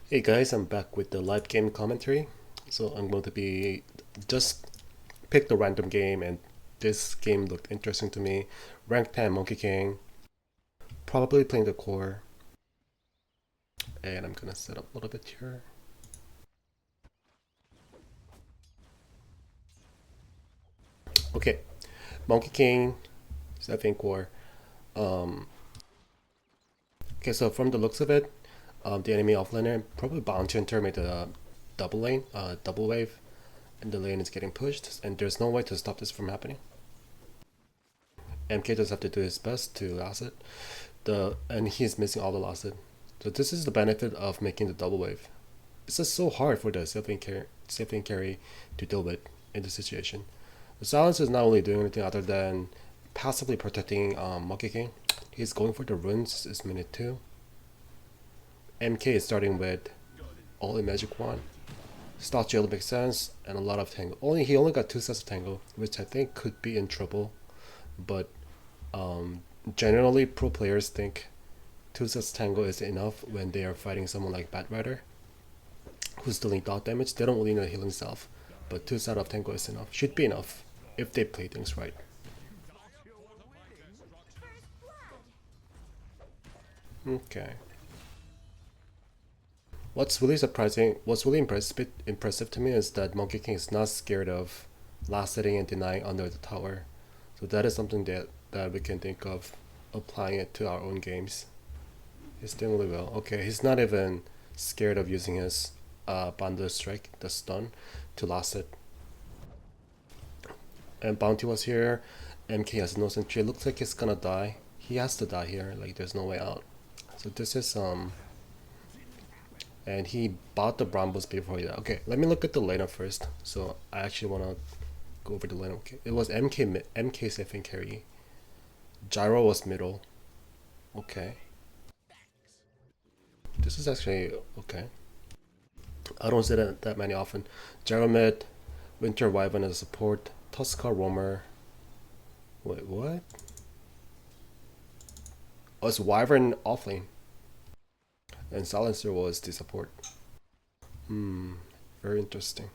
Hey guys, I'm back with the live game commentary. So I'm going to be just pick the random game, and this game looked interesting to me. Rank 10 Monkey King, probably playing the core, and I'm gonna set up a little bit here. Okay, Monkey King, 7 core. Um, okay, so from the looks of it, the enemy offlaner probably Bounty Hunter made a double lane, double wave, and the lane is getting pushed, and there's no way to stop this from happening. MK just have to do his best to last it. And he's missing all the last hit. So this is the benefit of making the double wave. It's just so hard for the safe lane carry to deal with in this situation. The silence is not really doing anything other than passively protecting Monkey King. He's going for the runes this minute 2. MK is starting with all in magic 1. Start jail makes sense, and a lot of tango. He only got 2 sets of tango, which I think could be in trouble. But um, generally, pro players think 2 sets tango is enough when they are fighting someone like Batrider, who's dealing dot damage. They don't really need a healing self, but 2 sets of tango is enough. Should be enough if they play things right. Okay. What's really impressive to me is that Monkey King is not scared of last hitting and denying under the tower. So that is something that we can think of applying it to our own games. He's doing really well. Okay, he's not even scared of using his bundle strike, the stun, to last it. And Bounty was here. MK has no sentry. It looks like he's gonna die. He has to die here. Like there's no way out. So this is and he bought the Brambles before he died. Okay, let me look at the lineup first. So I actually wanna go over the lineup. Okay, it was MK safe and carry. Gyro was middle. Okay, this is actually okay. I don't see that many often. Gyro mid, Winter Wyvern as a support, Tuskar Roamer. Wait, what? Oh, it's Wyvern offlane. And Silencer was the support. Very interesting.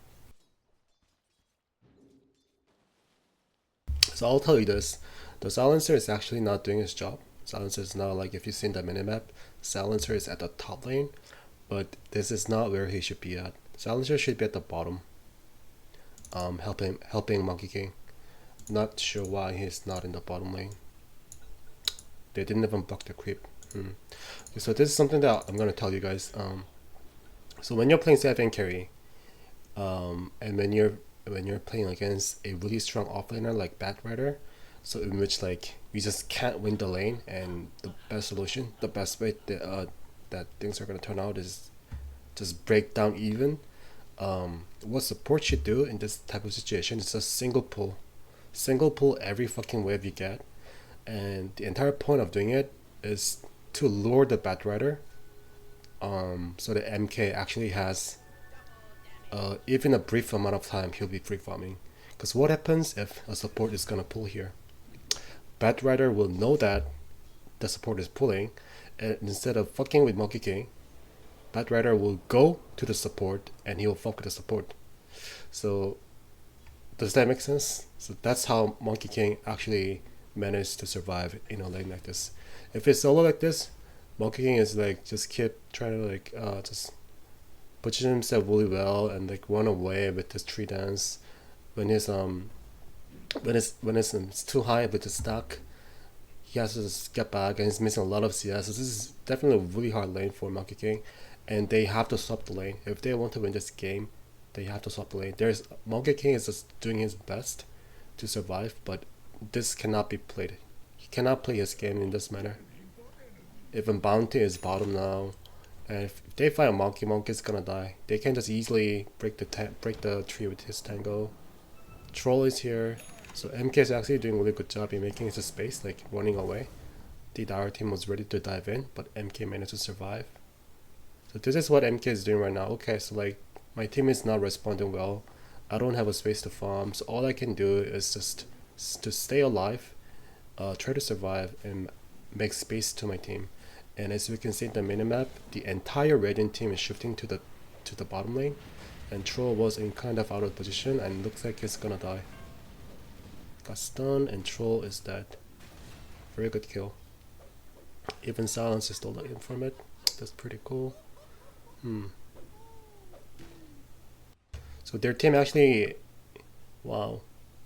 So I'll tell you this. The Silencer is actually not doing his job. Silencer is not like if you've seen the minimap, Silencer is at the top lane, but this is not where he should be at. Silencer should be at the bottom. Helping Monkey King. Not sure why he's not in the bottom lane. They didn't even block the creep. Okay, so this is something that I'm gonna tell you guys. So when you're playing Seven carry, and when you're playing against a really strong offlaner like Batrider, so in which like you just can't win the lane, and the best solution, the best way that things are gonna turn out is just break down even. What support should do in this type of situation is just single pull every fucking wave you get, and the entire point of doing it is to lure the Batrider, so the MK actually has even a brief amount of time he'll be free farming. Because what happens if a support is gonna pull here? Batrider will know that the support is pulling, and instead of fucking with Monkey King, Batrider will go to the support and he'll fuck with the support. So does that make sense? So that's how Monkey King actually managed to survive in a lane like this. If it's solo like this, Monkey King is like just keep trying to like just position himself really well and like run away with his tree dance when it's too high with the stack. He has to just get back and he's missing a lot of CS. So this is definitely a really hard lane for Monkey King, and they have to swap the lane if they want to win this game. They have to swap the lane. There's Monkey King is just doing his best to survive, but this cannot be played. He cannot play his game in this manner. Even Bounty is bottom now, and if they find a Monkey's gonna die. They can just easily break the tree with his tango. Troll is here, so MK is actually doing a really good job in making his space, like running away. The Dire team was ready to dive in, but MK managed to survive. So this is what MK is doing right now. Okay, so like my team is not responding well. I don't have a space to farm, so all I can do is just to stay alive, try to survive, and make space to my team. And as you can see in the minimap, the entire Radiant team is shifting to the bottom lane, and Troll was in kind of out of position and looks like he's gonna die. Got stunned and Troll is dead. Very good kill. Even Silence is still in from it. That's pretty cool. So their team actually, wow.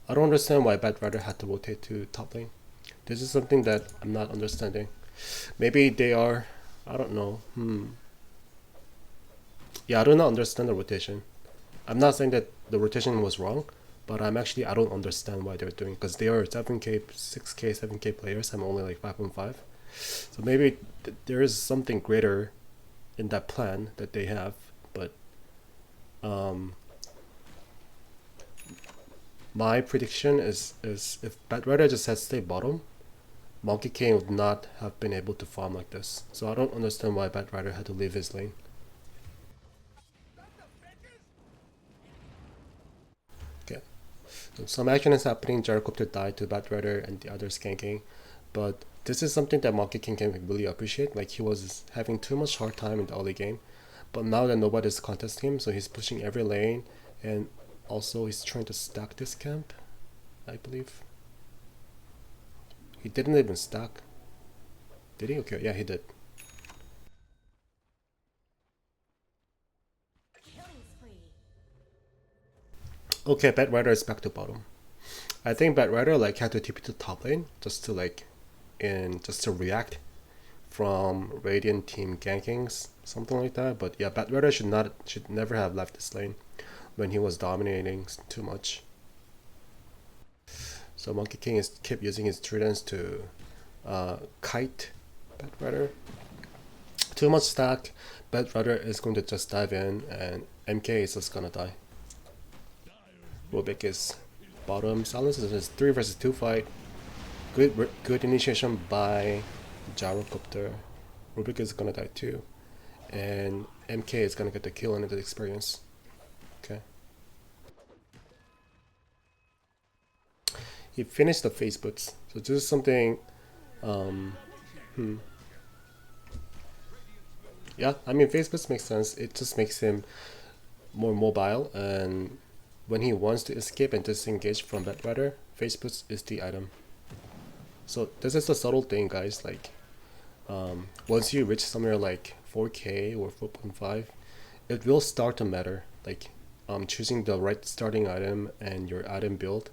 I don't understand why Bad Rider had to rotate to top lane. This is something that I'm not understanding. Maybe they are, I don't know. Yeah, I do not understand the rotation. I'm not saying that the rotation was wrong, but I don't understand why they're doing, because they are 7k, 6k, 7k players. I'm only like 5.5. So maybe there is something greater in that plan that they have, but my prediction is if Bad Rider just had stayed bottom, Monkey King would not have been able to farm like this. So I don't understand why Bad Rider had to leave his lane. Okay, so some action is happening. Gyrocopter died to Bad Rider and the others ganking, but this is something that Monkey King can really appreciate. Like, he was having too much hard time in the early game, but now that nobody's contesting him, so he's pushing every lane, and also he's trying to stack this camp, I believe. He didn't even stack. Did he? Okay, yeah, he did. Okay, Bad Rider is back to bottom. I think Bad Rider like had to TP to top lane just to react from Radiant team gankings, something like that. But yeah, Bad Rider should never have left this lane when he was dominating too much. So Monkey King kept using his tridents to kite Bad Rider. Too much stack. Bad Rider is going to just dive in, and MK is just gonna die. Rubik is bottom. Silence is a 3 versus 2 fight. Good initiation by Gyrocopter. Rubik is gonna die too, and MK is gonna get the kill and the experience. Okay. He finished the face boots. So this is something. Yeah, I mean, face boots makes sense. It just makes him more mobile, and when he wants to escape and disengage from Bad Rider, face boots is the item. So this is the subtle thing, guys. Like, once you reach somewhere like 4k or 4.5, it will start to matter. Like, choosing the right starting item and your item build.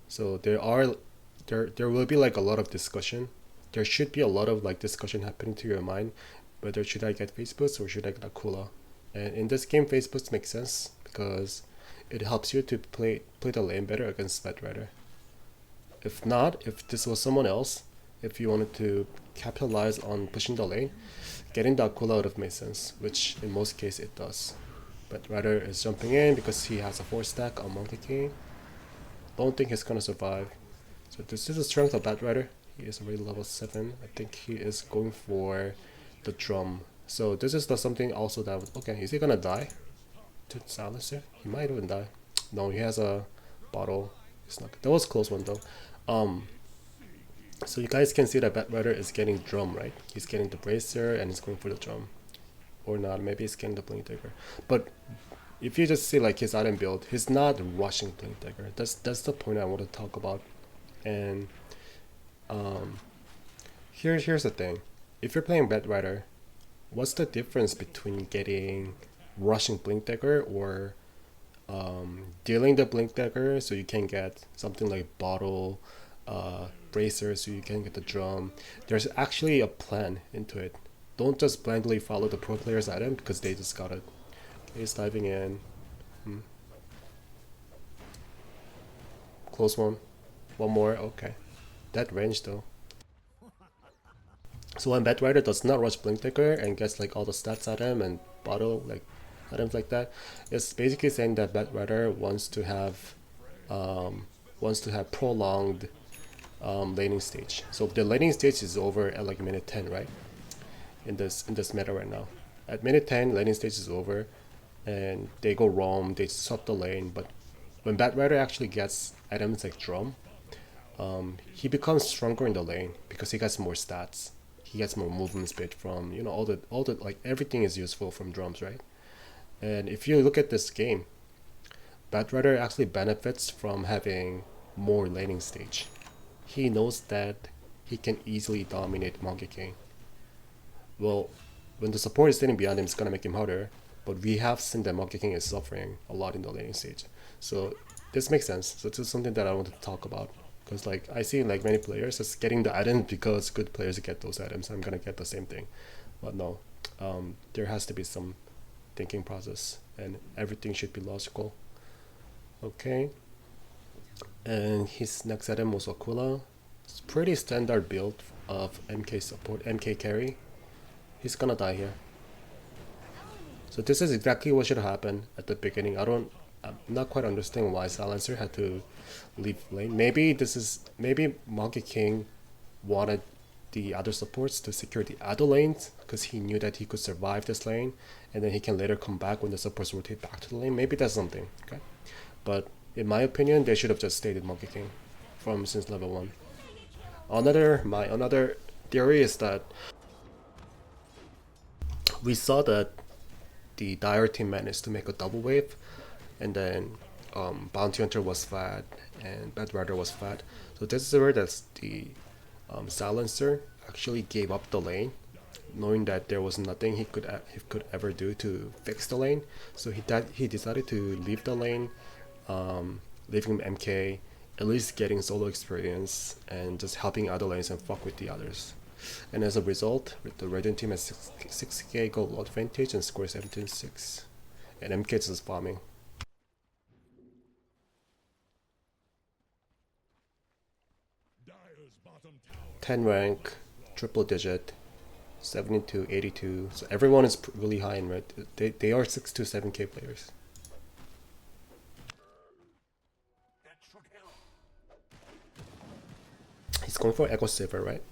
So there will be like a lot of discussion. There should be a lot of like discussion happening to your mind, whether should I get face boots or should I get Akula. And in this game, face boots make sense because it helps you to play the lane better against Bad Rider. If not, if this was someone else, if you wanted to capitalize on pushing the lane, getting the Akula would have made sense, which in most cases it does. Bad Rider is jumping in because he has a 4 stack on Monkey King. Don't think he's gonna survive. So this is the strength of Bad Rider. He is already level 7. I think he is going for the drum. So this is the something also that okay, is he gonna die to Silencer? He might even die. No, he has a bottle. It's not. That was a close one though. So you guys can see that Bad Rider is getting drum, right? He's getting the bracer and he's going for the drum. Or not, maybe he's getting the blink dagger. But if you just see like his item build, he's not rushing blink dagger. That's the point I want to talk about. And here's the thing. If you're playing Bad Rider, what's the difference between getting rushing blink dagger or dealing the blink dagger so you can get something like bottle, bracer so you can get the drum? There's actually a plan into it. Don't just blindly follow the pro player's item because they just got it. Okay, he's diving in. Close one. One more. Okay. That range though. So when Bad Rider does not rush blink dagger and gets like all the stats item and bottle like items like that, it's basically saying that Bad Rider wants to have prolonged laning stage. So the laning stage is over at like minute 10, right? In this meta right now. At minute 10, laning stage is over, and they go roam, they swap the lane. But when Bad Rider actually gets items like drum, he becomes stronger in the lane because he gets more stats. he gets more movement speed from, you know, all the like everything is useful from drums, right? And if you look at this game, Batrider actually benefits from having more laning stage. He knows that he can easily dominate Monkey King. Well, when the support is standing behind him, it's gonna make him harder. But we have seen that Monkey King is suffering a lot in the laning stage, so this makes sense. So this is something that I want to talk about, because like I see like many players just getting the items because good players get those items. I'm gonna get the same thing, but no, there has to be some thinking process, and everything should be logical. Okay, and his next item was Aquila. It's pretty standard build of MK support, MK carry. He's gonna die here. So this is exactly what should happen at the beginning. I'm not quite understanding why Silencer had to leave lane. Maybe Monkey King wanted the other supports to secure the other lanes because he knew that he could survive this lane, and then he can later come back when the supports rotate back to the lane. Maybe that's something, okay? But in my opinion, they should have just stayed with Monkey King from since level 1. My another theory is that we saw that the Dire team managed to make a double wave, and then Bounty Hunter was flat and Bedrider was flat. So this is where the Silencer actually gave up the lane, knowing that there was nothing he could ever do to fix the lane. So he decided to leave the lane, leaving MK, at least getting solo experience and just helping other lanes and fuck with the others. And as a result, the Radiant team has 6k gold advantage and score 17-6. And MK is just farming. 10 rank, triple digit, 72, 82. So everyone is really high in red. They are 6 to 7k players. He's going for Echo Saver, right?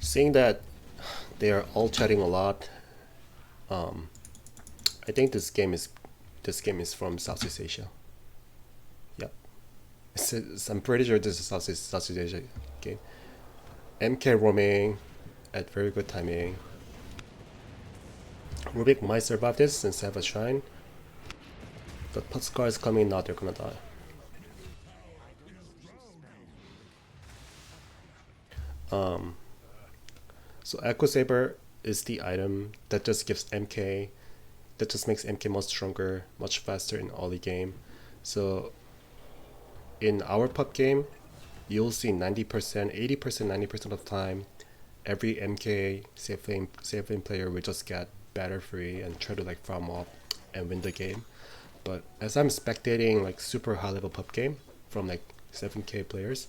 Seeing that they are all chatting a lot, I think this game is from Southeast Asia. Yep, I'm pretty sure this is Southeast Asia game. MK roaming at very good timing. Rubik might survive this since they have a shrine. But Putzcar is coming now, they're gonna die. So Echo Saber is the item that just gives MK, that just makes MK much stronger, much faster in early game. So in our pub game, you'll see 90%, 80%, 90% of the time, every MK safe lane player will just get batter free and try to like farm up and win the game. But as I'm spectating like super high level pub game from like 7k players,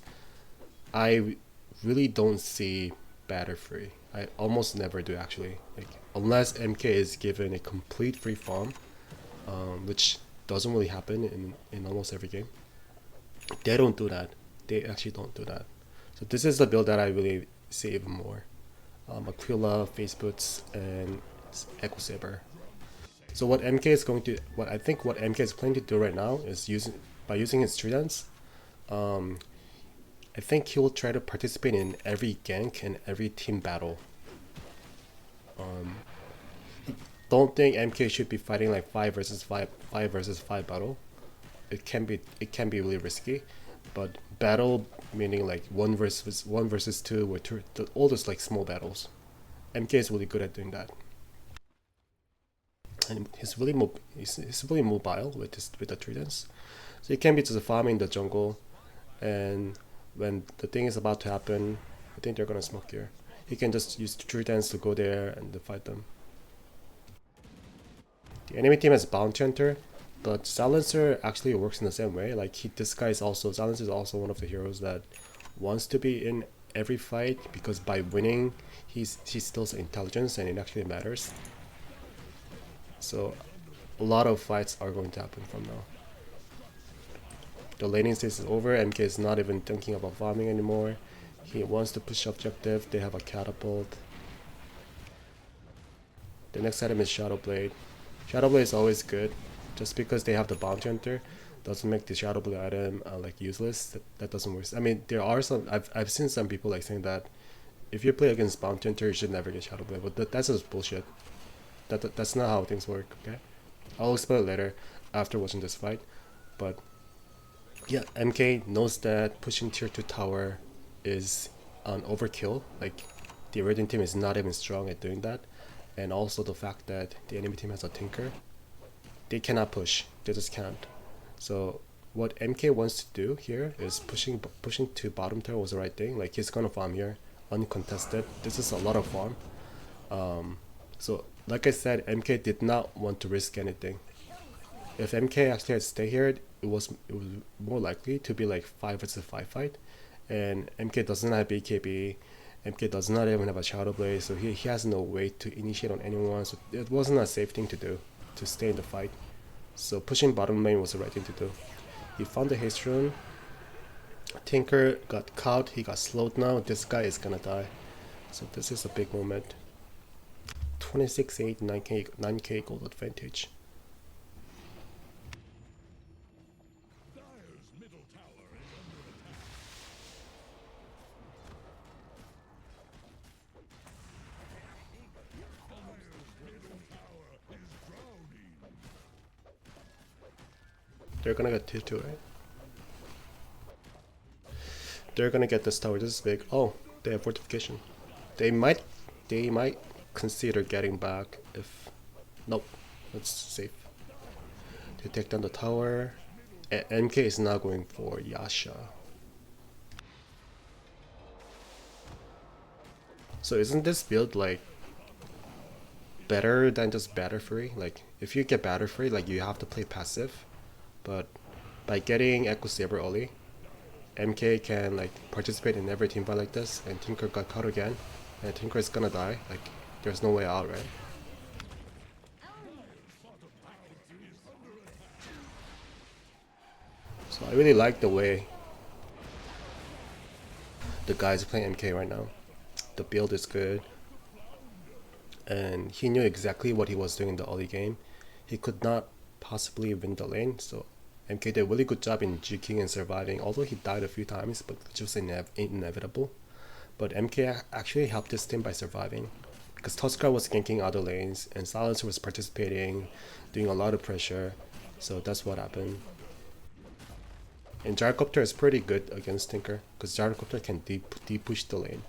I really don't see batter free. I almost never do actually, like unless MK is given a complete free farm, which doesn't really happen in almost every game. They don't do that. They actually don't do that. So this is the build that I really see even more. Aquila, Face Boots, and Echo Saber. So what MK is going to, what MK is planning to do right now is by using his tridents. I think he will try to participate in every gank and every team battle. Don't think MK should be fighting like 5 versus 5 battle. It can be really risky, but battle meaning like 1 versus 2 or all those like small battles. MK is really good at doing that. And he's really mobile with the tridents, so he can be just farming the jungle, and when the thing is about to happen, I think they're gonna smoke here. He can just use the tridents to go there and fight them. The enemy team has Bounty Hunter, but Silencer actually works in the same way. Like Silencer is also one of the heroes that wants to be in every fight, because by winning he steals intelligence and it actually matters. So a lot of fights are going to happen from now. The laning stage is over. MK is not even thinking about farming anymore. He wants to push objective. They have a catapult. The next item is Shadow Blade. Shadow Blade is always good. Just because they have the Bounty Hunter doesn't make the Shadow Blade item like useless. That doesn't work. I mean, there are some. I've seen some people like saying that if you play against Bounty Hunter, you should never get Shadow Blade. But that's just bullshit. That's not how things work. Okay, I'll explain it later after watching this fight. But yeah, MK knows that pushing tier 2 tower is an overkill. Like, the Iridian team is not even strong at doing that. And also the fact that the enemy team has a Tinker. They cannot push. They just can't. So what MK wants to do here is pushing to bottom tower was the right thing. Like, he's gonna farm here, uncontested. This is a lot of farm. So like I said, MK did not want to risk anything. If MK actually had stayed here, it was more likely to be like 5 versus 5 fight. And MK doesn't have BKB. MK does not even have a Shadow Blade, so he has no way to initiate on anyone. So it wasn't a safe thing to do, to stay in the fight. So pushing bottom lane was the right thing to do. He found the haste rune. Tinker got caught. He got slowed now. This guy is gonna die. So this is a big moment. 26-8, 9k gold advantage. They're gonna get tier 2, right? They're gonna get this tower. This is big. Oh, they have fortification. They might consider getting back if... Nope, that's safe. They take down the tower. MK is now going for Yasha. So isn't this build like better than just batter free? Like, if you get batter free, like, you have to play passive. But by getting Echo Saber early, MK can like participate in every team fight like this, and Tinker got caught again, and Tinker is gonna die. Like, there's no way out, right? So I really like the way the guys are playing MK right now. The build is good, and he knew exactly what he was doing in the early game. He could not possibly win the lane, so MK did a really good job in juking and surviving, although he died a few times, but which was inevitable. But MK actually helped his team by surviving, because Tuskar was ganking other lanes, and Silencer was participating, doing a lot of pressure, so that's what happened. And Gyrocopter is pretty good against Tinker, because Gyrocopter can deep push the lane.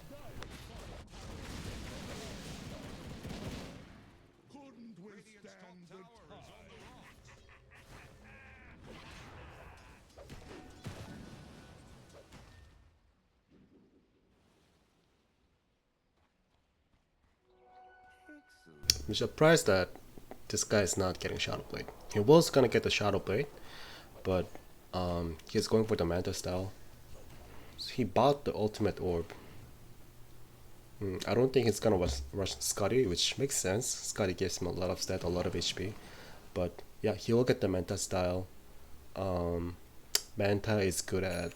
I'm surprised that this guy is not getting Shadow Blade. He was gonna get the Shadow Blade, but he's going for the Manta style. So he bought the ultimate orb. I don't think he's gonna rush Scotty, which makes sense. Scotty gives him a lot of stat, a lot of HP. But yeah, he will get the Manta style. Manta is good at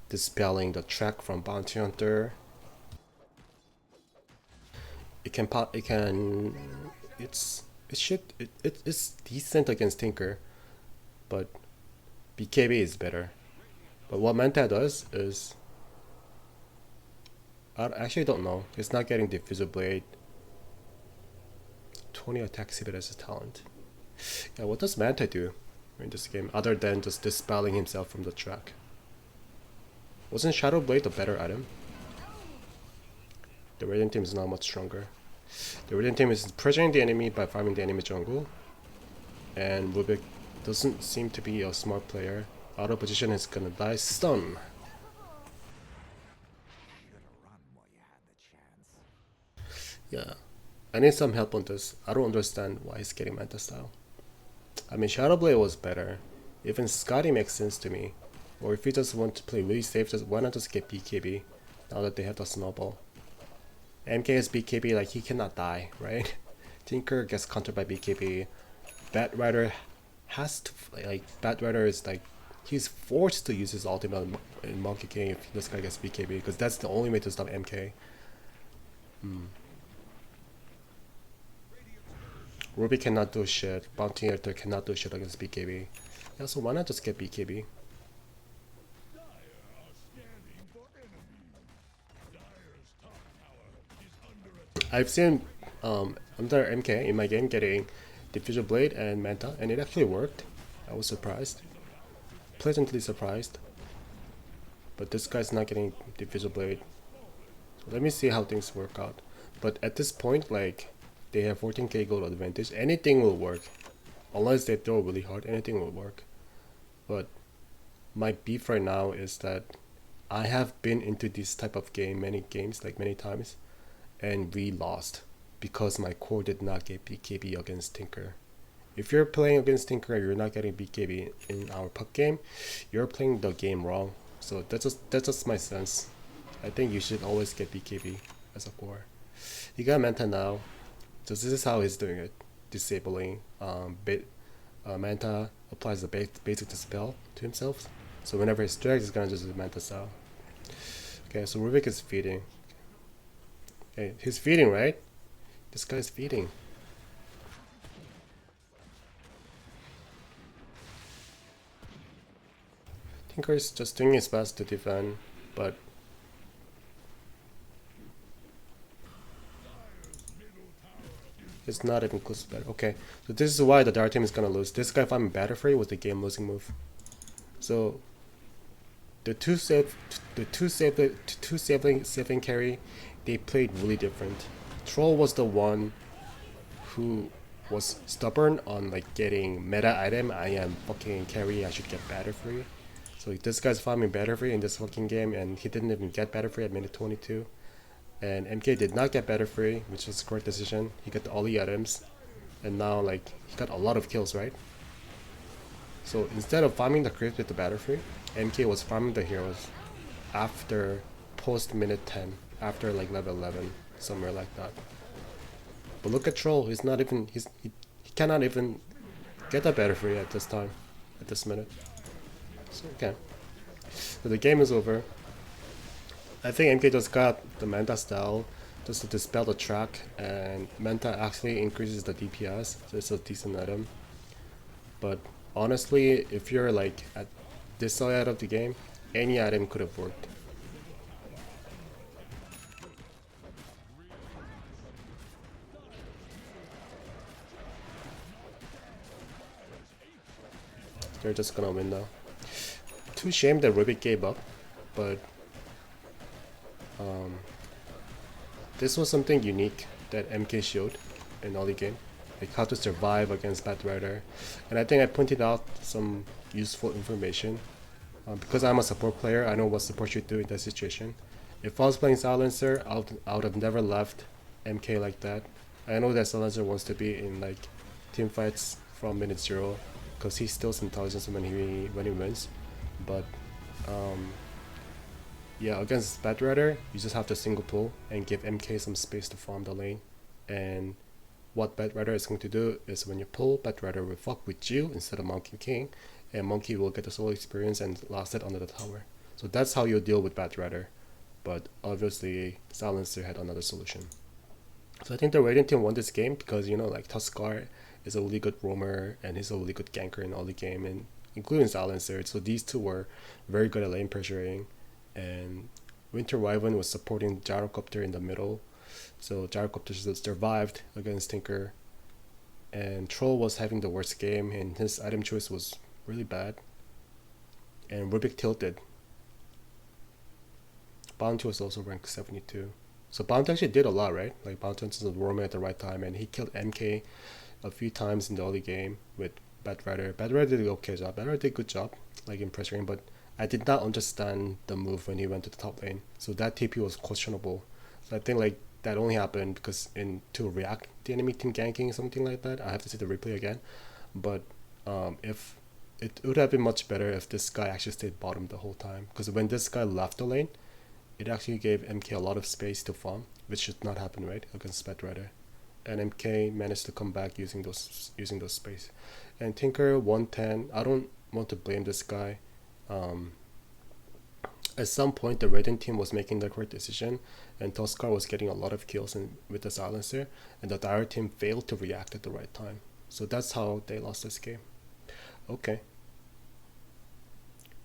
dispelling the track from Bounty Hunter. It's decent against Tinker, but BKB is better. But what Manta does is, I actually don't know. It's not getting Diffusal Blade. 20 attack speed as a talent. Yeah, what does Manta do in this game other than just dispelling himself from the track? Wasn't Shadow Blade the better item? The Radiant team is not much stronger. The Radiant team is pressuring the enemy by farming the enemy jungle, and Rubik doesn't seem to be a smart player. Out of position is gonna die. Stun! Yeah, I need some help on this. I don't understand why he's getting Manta style. I mean, Shadow Blade was better. Even Scotty makes sense to me. Or if you just want to play really safe, why not just get BKB? now that they have the snowball. MK is BKB, like he cannot die, right? Tinker gets countered by BKB. Batrider has to, like, Batrider is like, he's forced to use his ultimate in Monkey King if this guy gets BKB, because that's the only way to stop MK. Ruby cannot do shit. Bounty Hunter cannot do shit against BKB. Yeah, so why not just get BKB? I've seen under MK in my game getting Diffusion Blade and Manta, and it actually worked. I was surprised. Pleasantly surprised. But this guy's not getting Diffusion Blade. So let me see how things work out. But at this point, like, they have 14k gold advantage. Anything will work. Unless they throw really hard, anything will work. But my beef right now is that I have been into this type of game, many times, and we lost because my core did not get BKB against Tinker. If you're playing against Tinker and you're not getting BKB in our puck game, you're playing the game wrong. So that's just my sense. I think you should always get BKB as a core. He got Manta now, so this is how he's doing it. Disabling Manta applies the basic dispel to himself. So whenever he's dragged, he's gonna just do Manta style. Okay, so Rubik is feeding. Hey, he's feeding, right? This guy's feeding. Tinker is just doing his best to defend, but it's not even close to better. Okay, so this is why the Dark team is gonna lose. This guy farming Batter Free was the game losing move. So the two sibling carry, they played really different. Troll was the one who was stubborn on like getting meta item. I am fucking carry, I should get Batter Free. So this guy's farming Batter Free in this fucking game, and he didn't even get Batter Free at minute 22. And MK did not get Batter Free, which was the correct decision. He got all the items, and now like he got a lot of kills, right? So instead of farming the creeps with the Batter Free, MK was farming the heroes after post minute 10, after like level 11, somewhere like that. But look at Troll, he's not even, he cannot even get a Batter Free at this time, at this minute. So, okay. So the game is over. I think MK just got the Manta style just to dispel the track, and Manta actually increases the DPS, so it's a decent item. But honestly, if you're like at this side of the game, any item could have worked. They're just gonna win now. Too shame that Rubik gave up, but this was something unique that MK showed in early game, like how to survive against Batrider. And I think I pointed out some useful information. Because I'm a support player, I know what support should do in that situation. If I was playing Silencer, I would have never left MK like that. I know that Silencer wants to be in like team fights from minute 0, because he steals intelligence when he wins. But yeah, against Batrider, you just have to single pull and give MK some space to farm the lane. And what Batrider is going to do is when you pull, Batrider will fuck with you instead of Monkey King, and Monkey will get the solo experience and last it under the tower. So that's how you deal with Batrider. But obviously, Silencer had another solution. So I think the Radiant team won this game because, you know, like Tuskar is a really good roamer and he's a really good ganker in all the game, and including Silencer. So these two were very good at lane pressuring. And Winter Wyvern was supporting Gyrocopter in the middle, so Gyrocopter survived against Tinker. And Troll was having the worst game, and his item choice was really bad. And Rubik tilted. Bounty was also ranked 72. So Bounty actually did a lot, right? Like Bounty was roaming at the right time, and he killed MK a few times in the early game with Batrider. Batrider did an okay job. Batrider did a good job, like in pressuring, but I did not understand the move when he went to the top lane. So that TP was questionable. So I think like that only happened because to react the enemy team ganking, something like that. I have to see the replay again. But if it would have been much better if this guy actually stayed bottom the whole time. Because when this guy left the lane, it actually gave MK a lot of space to farm, which should not happen, right, against Bedrider. And MK managed to come back using those space. And Tinker 110. I don't want to blame this guy. At some point, the Raiden team was making the correct decision, and Tuskar was getting a lot of kills with the silencer, and the Dire team failed to react at the right time. So that's how they lost this game. Okay.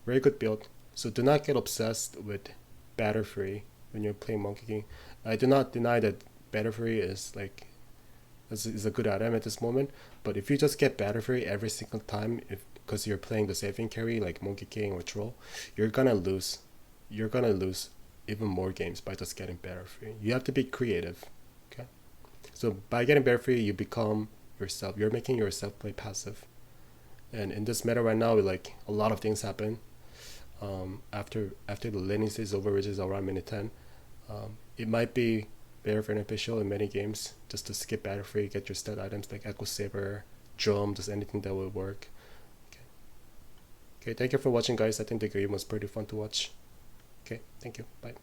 Very good build. So do not get obsessed with batter free when you're playing Monkey King. I do not deny that batter free is a good item at this moment, but if you just get batter free every single time, because you're playing the saving carry like Monkey King or Troll, you're gonna lose. You're gonna lose even more games by just getting batter free. You have to be creative. Okay. So by getting batter free, you become yourself. You're making yourself play passive. And in this meta right now, like a lot of things happen. After the laning stage is over, which is around minute 10, it might be very beneficial in many games just to skip batter free, get your stat items like Echo Saber, Drum, just anything that will work. Okay, thank you for watching, guys. I think the game was pretty fun to watch. Okay, thank you. Bye.